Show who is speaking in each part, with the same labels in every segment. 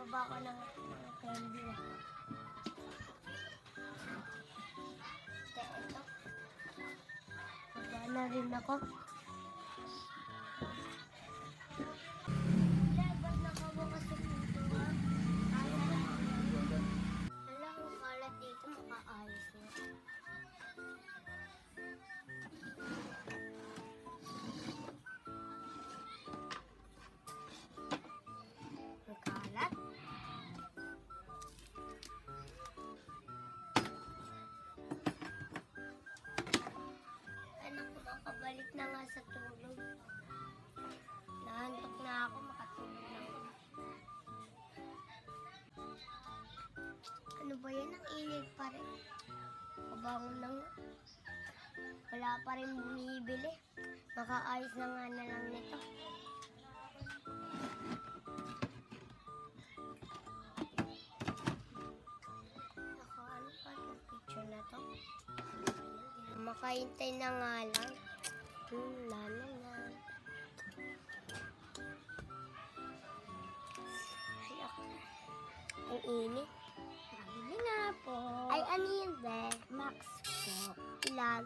Speaker 1: baba ko ng candy na. Kaya ito. Baba na rin ako. Ba't nakabukas yung pintuan? Wala kong kalat dito, makaayos na. Kalat. Anak ko, makabalik na nga sa tulog. Nahantok na ako, makatulog na ako. Ano ba yan? Ang init pa rin. Kabangon na nga. Wala pa rin bumibili. Makaayos na nga na lang nito. Ano pa yung picture na to? Makahintay na nga lang. Lalo na. Ay, ako. Ang init. Nabili nga po. Ay, ano yun be? Max po. Ilan?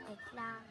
Speaker 1: Wait lang.